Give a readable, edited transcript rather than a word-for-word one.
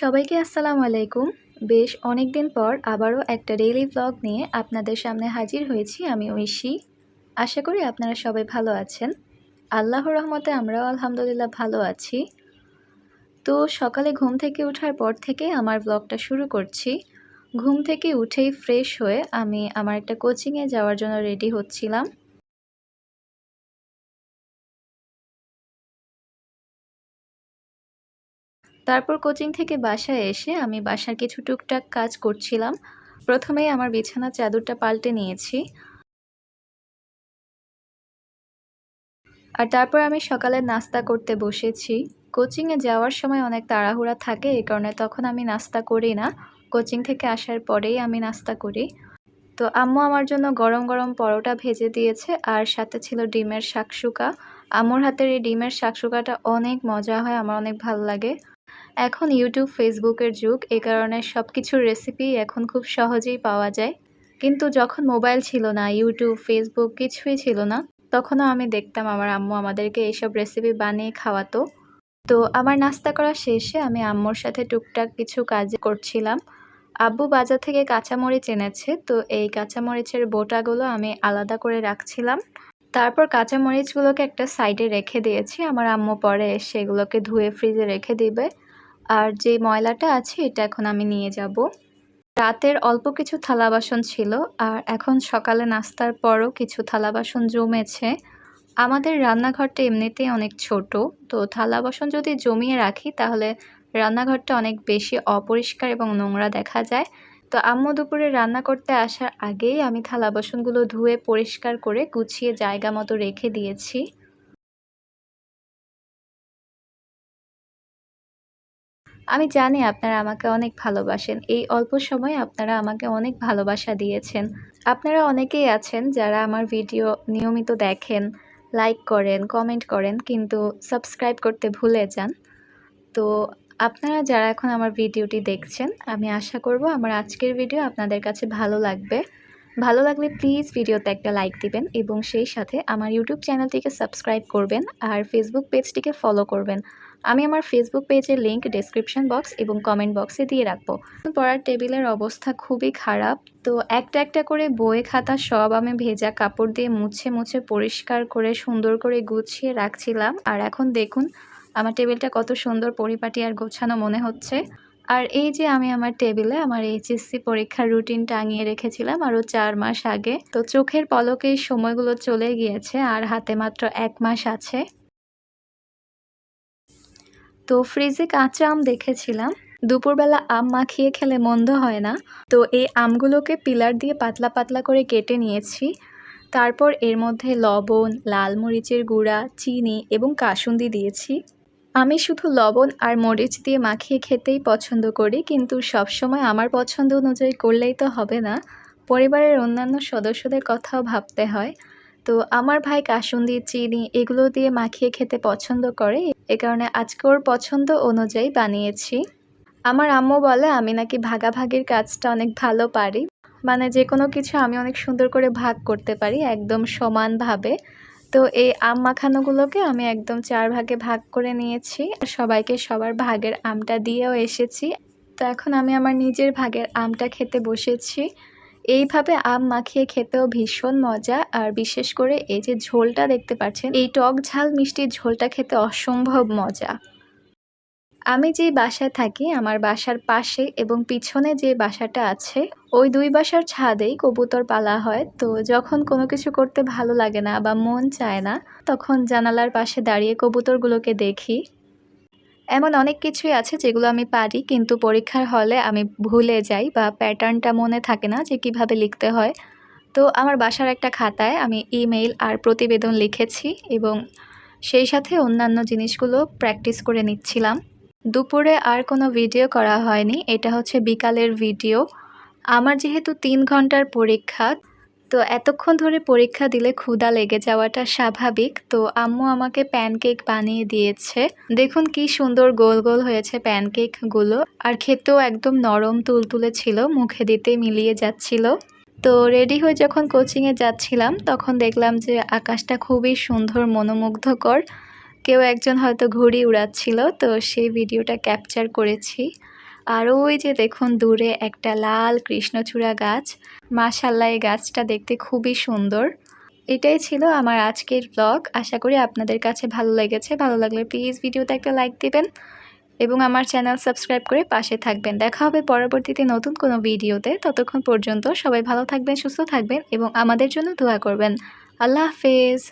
সবাইকে আসসালামু আলাইকুম। বেশ অনেকদিন পর আবারও একটা ডেইলি ব্লগ নিয়ে আপনাদের সামনে হাজির হয়েছি আমি ঐশী। আশা করি আপনারা সবাই ভালো আছেন। আল্লাহর রহমতে আমরাও আলহামদুলিল্লাহ ভালো আছি। তো সকালে ঘুম থেকে ওঠার পর থেকে আমার ব্লগটা শুরু করছি। ঘুম থেকে উঠেই ফ্রেশ হয়ে আমি আমার একটা কোচিংয়ে যাওয়ার জন্য রেডি হচ্ছিলাম। তারপর কোচিং থেকে বাসায় এসে আমি বাসার কিছু টুকটাক কাজ করছিলাম। প্রথমেই আমার বিছানার চাদরটা পাল্টে নিয়েছি। আর তারপর আমি সকালে নাস্তা করতে বসেছি। কোচিংয়ে যাওয়ার সময় অনেক তাড়াহুড়া থাকে, এই কারণে তখন আমি নাস্তা করি না। কোচিং থেকে আসার পরেই আমি নাস্তা করি। তো আম্মু আমার জন্য গরম গরম পরোটা ভেজে দিয়েছে আর সাথে ছিল ডিমের শাকসুকা। আম্মুর হাতের এই ডিমের শাকসুকাটা অনেক মজা হয়, আমার অনেক ভালো লাগে। এখন ইউটিউব ফেসবুকের যুগ, এই কারণে সব কিছুর রেসিপি এখন খুব সহজেই পাওয়া যায়। কিন্তু যখন মোবাইল ছিল না, ইউটিউব ফেসবুক কিছুই ছিল না, তখনও আমি দেখতাম আমার আম্মু আমাদেরকে এইসব রেসিপি বানিয়ে খাওয়াতো। তো আমার নাস্তা করা শেষে আমি আম্মুর সাথে টুকটাক কিছু কাজ করছিলাম। আব্বু বাজার থেকে কাঁচামরিচ এনেছে, তো এই কাঁচামরিচের বোটাগুলো আমি আলাদা করে রাখছিলাম। তারপর কাঁচামরিচগুলোকে একটা সাইডে রেখে দিয়েছি, আমার আম্মু পরে এসে এগুলোকে ধুয়ে ফ্রিজে রেখে দিবে। আর যে ময়লাটা আছে এটা এখন আমি নিয়ে যাব। রাতের অল্প কিছু থালা বাসন ছিল, আর এখন সকালে নাস্তার পরও কিছু থালা বাসন জমেছে। আমাদের রান্নাঘরটা এমনিতেই অনেক ছোট, তো থালা বাসন যদি জমিয়ে রাখি তাহলে রান্নাঘরটা অনেক বেশি অপরিষ্কার এবং নোংরা দেখা যায়। তো আম্মু দুপুরে রান্না করতে আসার আগেই আমি থালা বাসনগুলো ধুয়ে পরিষ্কার করে গুছিয়ে জায়গা মতো রেখে দিয়েছি। আমি জানি আপনারা আমাকে অনেক ভালোবাসেন। এই অল্প সময়ে আপনারা আমাকে অনেক ভালোবাসা দিয়েছেন। আপনারা অনেকেই আছেন যারা আমার ভিডিও নিয়মিত দেখেন, লাইক করেন, কমেন্ট করেন, কিন্তু সাবস্ক্রাইব করতে ভুলে যান। তো আপনারা যারা এখন আমার ভিডিওটি দেখছেন, আমি আশা করব আমার আজকের ভিডিও আপনাদের কাছে ভালো লাগবে। ভালো লাগলে প্লিজ ভিডিওতে একটা লাইক দিবেন এবং সেই সাথে আমার ইউটিউব চ্যানেলটিকে সাবস্ক্রাইব করবেন আর ফেসবুক পেজটিকে ফলো করবেন। আমি আমার ফেসবুক পেজের লিংক ডেসক্রিপশন বক্স এবং কমেন্ট বক্সে দিয়ে রাখবো। পড়ার টেবিলের অবস্থা খুবই খারাপ, তো একটা একটা করে বই খাতা সব আমি ভেজা কাপড় দিয়ে মুছে মুছে পরিষ্কার করে সুন্দর করে গুছিয়ে রাখছিলাম। আর এখন দেখুন আমার টেবিলটা কত সুন্দর পরিপাটি আর গোছানো মনে হচ্ছে। আর এই যে আমি আমার টেবিলে আমার এইচএসসি পরীক্ষার রুটিন টাঙিয়ে রেখেছিলাম আরও 4 মাস আগে। তো চোখের পলকে সময়গুলো চলে গিয়েছে আর হাতে মাত্র 1 মাস আছে। তো ফ্রিজে কাঁচা আম দেখেছিলাম, দুপুরবেলা আম মাখিয়ে খেলে মন্দ হয় না। তো এই আমগুলোকে পিলার দিয়ে পাতলা পাতলা করে কেটে নিয়েছি। তারপর এর মধ্যে লবণ, লাল মরিচের গুঁড়া, চিনি এবং কাসুন্দি দিয়েছি। আমি শুধু লবণ আর মরিচ দিয়ে মাখিয়ে খেতেই পছন্দ করি, কিন্তু সবসময় আমার পছন্দ অনুযায়ী করলেই তো হবে না, পরিবারের অন্যান্য সদস্যদের কথাও ভাবতে হয়। তো আমার ভাই কাসুন্দি, চিনি এগুলো দিয়ে মাখিয়ে খেতে পছন্দ করে, এ কারণে আজকে ওর পছন্দ অনুযায়ী বানিয়েছি। আমার আম্মু বলে আমি নাকি ভাগাভাগির কাজটা অনেক ভালো পারি, মানে যে কোনো কিছু আমি অনেক সুন্দর করে ভাগ করতে পারি একদম সমানভাবে। তো এই আম মাখানোগুলোকে আমি একদম 4 ভাগে ভাগ করে নিয়েছি, সবাইকে সবার ভাগের আমটা দিয়েও এসেছি। তো এখন আমি আমার নিজের ভাগের আমটা খেতে বসেছি। এইভাবে আম মাখিয়ে খেতেও ভীষণ মজা, আর বিশেষ করে এই যে ঝোলটা দেখতে পাচ্ছেন, এই টক ঝাল মিষ্টির ঝোলটা খেতে অসম্ভব মজা। আমি যেই বাসায় থাকি, আমার বাসার পাশে এবং পিছনে যে বাসাটা আছে, ওই 2 বাসার ছাদেই কবুতর পালা হয়। তো যখন কোনো কিছু করতে ভালো লাগে না বা মন চায় না, তখন জানালার পাশে দাঁড়িয়ে কবুতরগুলোকে দেখি। এমন অনেক কিছুই আছে যেগুলো আমি পারি, কিন্তু পরীক্ষার হলে আমি ভুলে যাই বা প্যাটার্নটা মনে থাকে না যে কিভাবে লিখতে হয়। তো আমার বাসার একটা খাতায় আমি ইমেইল আর প্রতিবেদন লিখেছি এবং সেই সাথে অন্যান্য জিনিসগুলো প্র্যাকটিস করে নিচ্ছিলাম। দুপুরে আর কোনো ভিডিও করা হয়নি, এটা হচ্ছে বিকালের ভিডিও। আমার যেহেতু 3 ঘন্টার পরীক্ষা, তো এতক্ষণ ধরে পরীক্ষা দিলে ক্ষুধা লেগে যাওয়াটা স্বাভাবিক। তো আম্মু আমাকে প্যানকেক বানিয়ে দিয়েছে। দেখুন কি সুন্দর গোল গোল হয়েছে প্যানকেকগুলো, আর খেতেও একদম নরম তুলতুলে ছিল, মুখে দিতে মিলিয়ে যাচ্ছিল। তো রেডি হয়ে যখন কোচিংয়ে যাচ্ছিলাম তখন দেখলাম যে আকাশটা খুবই সুন্দর, মনোমুগ্ধকর। কেউ একজন হয়তো ঘুড়ি উড়াচ্ছিল, তো সেই ভিডিওটা ক্যাপচার করেছি। আর ওই যে দেখুন দূরে একটা লাল কৃষ্ণচূড়া গাছ, মাশাআল্লাহ এই গাছটা দেখতে খুবই সুন্দর। এটাই ছিল আমার আজকের ব্লগ। আশা করি আপনাদের কাছে ভালো লেগেছে। ভালো লাগলে প্লিজ ভিডিওতে একটা লাইক দিবেন এবং আমার চ্যানেল সাবস্ক্রাইব করে পাশে থাকবেন। দেখা হবে পরবর্তীতে নতুন কোনো ভিডিওতে। ততক্ষণ পর্যন্ত সবাই ভালো থাকবেন, সুস্থ থাকবেন এবং আমাদের জন্য দোয়া করবেন। আল্লাহ হাফেজ।